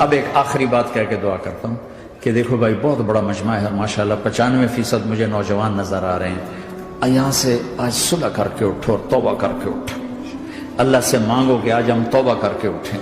اب ایک آخری بات کہہ کے دعا کرتا ہوں کہ دیکھو بھائی بہت بڑا مجمع ہے ماشاءاللہ، 95% مجھے نوجوان نظر آ رہے ہیں۔ یہاں سے آج صلح کر کے اٹھو اور توبہ کر کے اٹھو، اللہ سے مانگو کہ آج ہم توبہ کر کے اٹھیں،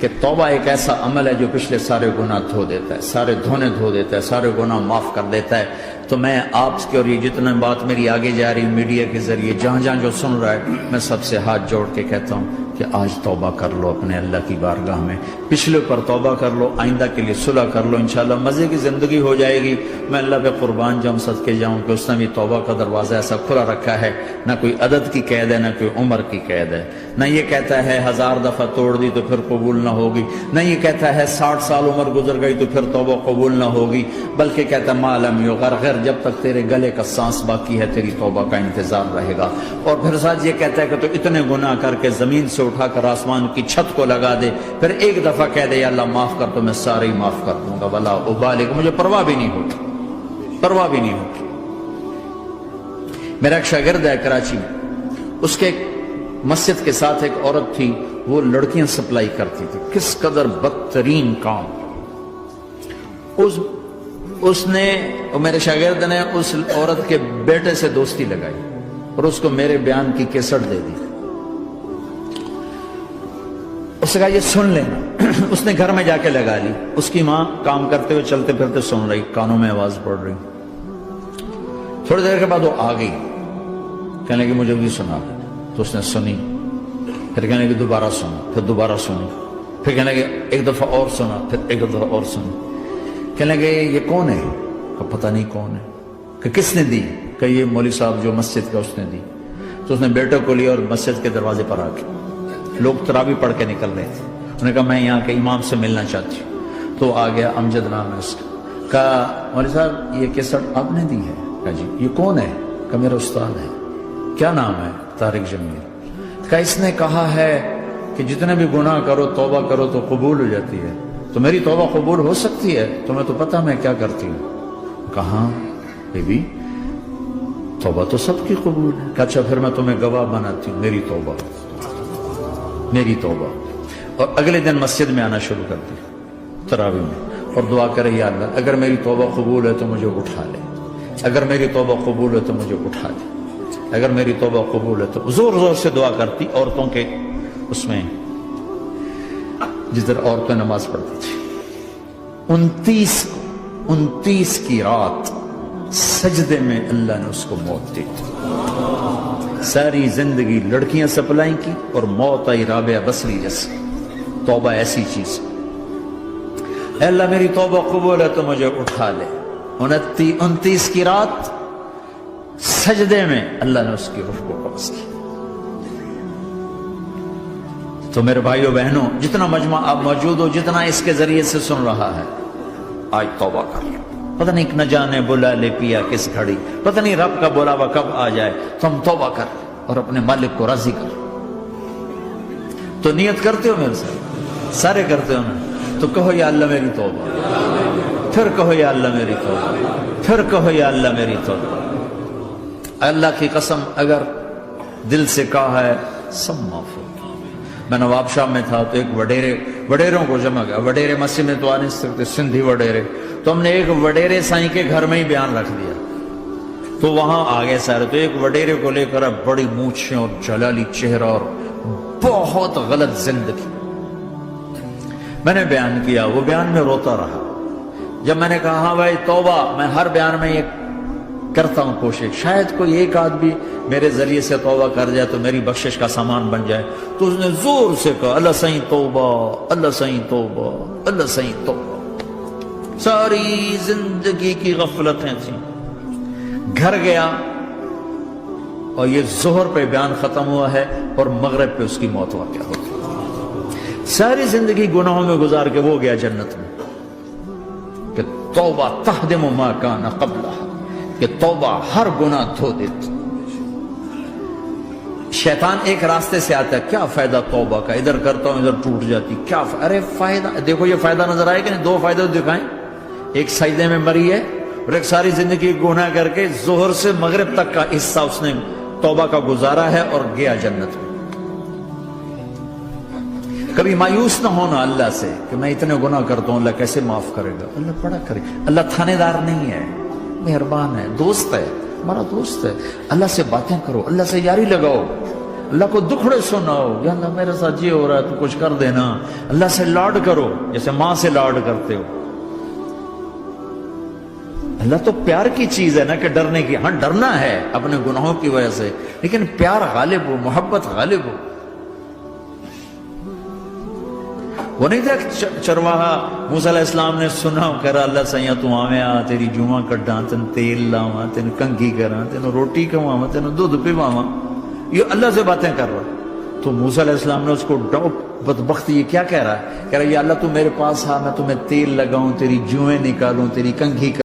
کہ توبہ ایک ایسا عمل ہے جو پچھلے سارے گناہ دھو دیتا ہے، سارے دھونے دھو دیتا ہے، سارے گناہ معاف کر دیتا ہے۔ تو میں آپ کے اور یہ جتنے بات میری آگے جا رہی میڈیا کے ذریعے جہاں جہاں جو سن رہا ہے، میں سب سے ہاتھ جوڑ کے کہتا ہوں کہ آج توبہ کر لو اپنے اللہ کی بارگاہ میں، پچھلے پر توبہ کر لو، آئندہ کے لیے صلح کر لو، انشاءاللہ مزے کی زندگی ہو جائے گی۔ میں اللہ پہ قربان جاؤں، صدقے جاؤں کہ اس نے بھی توبہ کا دروازہ ایسا کھلا رکھا ہے، نہ کوئی عدد کی قید ہے، نہ کوئی عمر کی قید ہے، نہ یہ کہتا ہے 1000 دفعہ توڑ دی تو پھر قبول نہ ہوگی، نہ یہ کہتا ہے 60 سال عمر گزر گئی تو پھر توبہ قبول نہ ہوگی، بلکہ کہتا ہے ما لم یغرغر، جب تک تیرے گلے کا سانس باقی ہے تیری توبہ کا انتظار رہے گا۔ اور پھر ساتھ یہ کہتا ہے کہ تو اتنے گناہ کر کے زمین سے اٹھا کر آسمان کی چھت کو لگا دے، پھر ایک دفعہ کہہ دے یا اللہ معاف کر تو میں سارے ہی معاف کر دوں گا، ولا ابالغ، مجھے پرواہ بھی نہیں ہوتی، پرواہ بھی نہیں ہوتی۔ میرا ایک شاگرد ہے کراچی میں، اس کے مسجد کے ساتھ ایک عورت تھی، وہ لڑکیاں سپلائی کرتی تھی، کس قدر بدترین کام۔ اس نے، میرے شاگرد نے اس عورت کے بیٹے سے دوستی لگائی اور اس کو میرے بیان کی کیسٹ دے دی۔ اس نے کہا یہ سن لینا، اس نے گھر میں جا کے لگا لی، اس کی ماں کام کرتے ہوئے چلتے پھرتے سن رہی، کانوں میں آواز پڑ رہی۔ تھوڑی دیر کے بعد وہ آ گئی، کہنے لگی مجھے بھی سنا، تو اس نے سنی، پھر کہنے لگی دوبارہ سنا، پھر دوبارہ سنی، پھر کہنے لگی ایک دفعہ اور سنا، پھر ایک دفعہ اور سنی۔ کہنے لگے یہ کون ہے؟ کہ پتہ نہیں کون ہے۔ کہ کس نے دی؟ کہ یہ مولوی صاحب جو مسجد کا اس نے دی۔ تو اس نے بیٹے کو لیا اور مسجد کے دروازے پر آ کے، لوگ تراویح پڑھ کے نکل رہے تھے، انہوں نے کہا میں یہاں کے امام سے ملنا چاہتی ہوں۔ تو آ گیا، امجد نام ہے اس کا، کہا مولوی صاحب یہ کیسٹ آپ نے دی ہے؟ کہا جی۔ یہ کون ہے؟ کہ میرا استاد ہے۔ کیا نام ہے؟ طارق جمیل۔ کہ اس نے کہا ہے کہ جتنے بھی گناہ کرو توبہ کرو تو قبول ہو جاتی ہے، تو میری توبہ قبول ہو سکتی ہے؟ تمہیں تو پتہ میں کیا کرتی ہوں۔ کہاں بی بی، توبہ تو سب کی قبول ہے۔ کہ اچھا پھر میں تمہیں گواہ بناتی ہوں، میری توبہ، میری توبہ۔ اور اگلے دن مسجد میں آنا شروع کر دی تراویح میں، اور دعا کرے یا اللہ اگر میری توبہ قبول ہے تو مجھے اٹھا لے، اگر میری توبہ قبول ہے تو مجھے اٹھا لے، اگر میری توبہ قبول ہے تو زور زور سے دعا کرتی۔ عورتوں کے اس میں جس طرح عورتیں نماز پڑھتی تھی، 29 کی رات سجدے میں اللہ نے اس کو موت دی تھی۔ ساری زندگی لڑکیاں سپلائی کی اور موت آئی رابعہ بصری جیسے۔ توبہ ایسی چیز، اے اللہ میری توبہ قبول ہے تو مجھے اٹھا لے۔ 29 کی رات سجدے میں اللہ نے اس کی روح کو قبض کی۔ تو میرے بھائیو بہنوں، جتنا مجمع آپ موجود ہو، جتنا اس کے ذریعے سے سن رہا ہے، آج توبہ کر لو۔ پتہ نہیں نہ جانے بلا لے پیا کس گھڑی، پتہ نہیں رب کا بلاوا کب آ جائے، تو ہم توبہ کر اور اپنے مالک کو راضی کر۔ تو نیت کرتے ہو میرے ساتھ؟ سارے کرتے ہو نا؟ تو کہو یا اللہ میری توبہ، پھر کہو یا اللہ میری توبہ، پھر کہو یا اللہ میری توبہ۔ اللہ کی قسم اگر دل سے کہا ہے سب معاف ہو۔ میں نواب شاہ میں تھا تو ایک وڈیروں کو جمع گیا، وڈیرے مسجد میں تو آ نہیں سکتے، سندھی وڈیرے، تو ہم نے ایک وڈیرے سائیں کے گھر میں ہی بیان رکھ دیا، تو وہاں آگے سارے، تو ایک وڈیرے کو لے کر بڑی مونچھیں اور جلالی چہرہ اور بہت غلط زندگی، میں نے بیان کیا، وہ بیان میں روتا رہا۔ جب میں نے کہا ہاں بھائی توبہ، میں ہر بیان میں یہ کرتا ہوں کوشش، شاید کوئی ایک آدمی میرے ذریعے سے توبہ کر جائے تو میری بخشش کا سامان بن جائے، تو اس نے زور سے کہا اللہ سائیں توبہ، اللہ سائیں توبہ، اللہ سائیں توبہ۔ ساری زندگی کی غفلتیں تھیں۔ گھر گیا اور یہ ظہر پہ بیان ختم ہوا ہے اور مغرب پہ اس کی موت واقع ہو گئی۔ ساری زندگی گناہوں میں گزار کے وہ گیا جنت میں، کہ توبہ تہدم ما کان قبلہا، کہ توبہ ہر گناہ دھو دیتی۔ شیطان ایک راستے سے آتا ہے، کیا فائدہ توبہ کا، ادھر کرتا ہوں ادھر ٹوٹ جاتی، کیا ارے فائدہ، دیکھو یہ فائدہ نظر آئے کہ نہیں؟ دو فائدے دکھائیں، ایک سجدے میں مری ہے اور ایک ساری زندگی گناہ کر کے ظہر سے مغرب تک کا حصہ اس نے توبہ کا گزارا ہے اور گیا جنت میں۔ کبھی مایوس نہ ہونا اللہ سے کہ میں اتنے گناہ کرتا ہوں، اللہ کیسے معاف کرے گا؟ اللہ بڑا کرے. اللہ تھانے دار نہیں ہے، مہربان ہے، دوست ہے، ہمارا دوست ہے. اللہ سے باتیں کرو، اللہ سے یاری لگاؤ، اللہ کو دکھڑے سناؤ، یا اللہ میرے ساتھ یہ ہو رہا ہے تو کچھ کر دینا. اللہ سے لاڈ کرو جیسے ماں سے لاڈ کرتے ہو. اللہ تو پیار کی چیز ہے نا کہ ڈرنے کی. ہاں ڈرنا ہے اپنے گناہوں کی وجہ سے، لیکن پیار غالب ہو، محبت غالب ہو. وہ نہیں تھا چرواہا موسیٰ علیہ السلام نے سنا، کہہ رہا اللہ سیاں تو آویں آ، تیری جوہاں کڈاں، تین تیل لاواں، تین کنگھی کراں، تین روٹی کھواواں، تین دودھ پیواواں. یہ اللہ سے باتیں کر رہا. تو موسیٰ علیہ السلام نے اس کو بدبخت یہ کیا کہہ رہا ہے؟ کہہ رہا ہے یا اللہ تو میرے پاس آ، میں تمہیں تیل لگاؤں، تیری جوئیں نکالوں، تیری کنگھی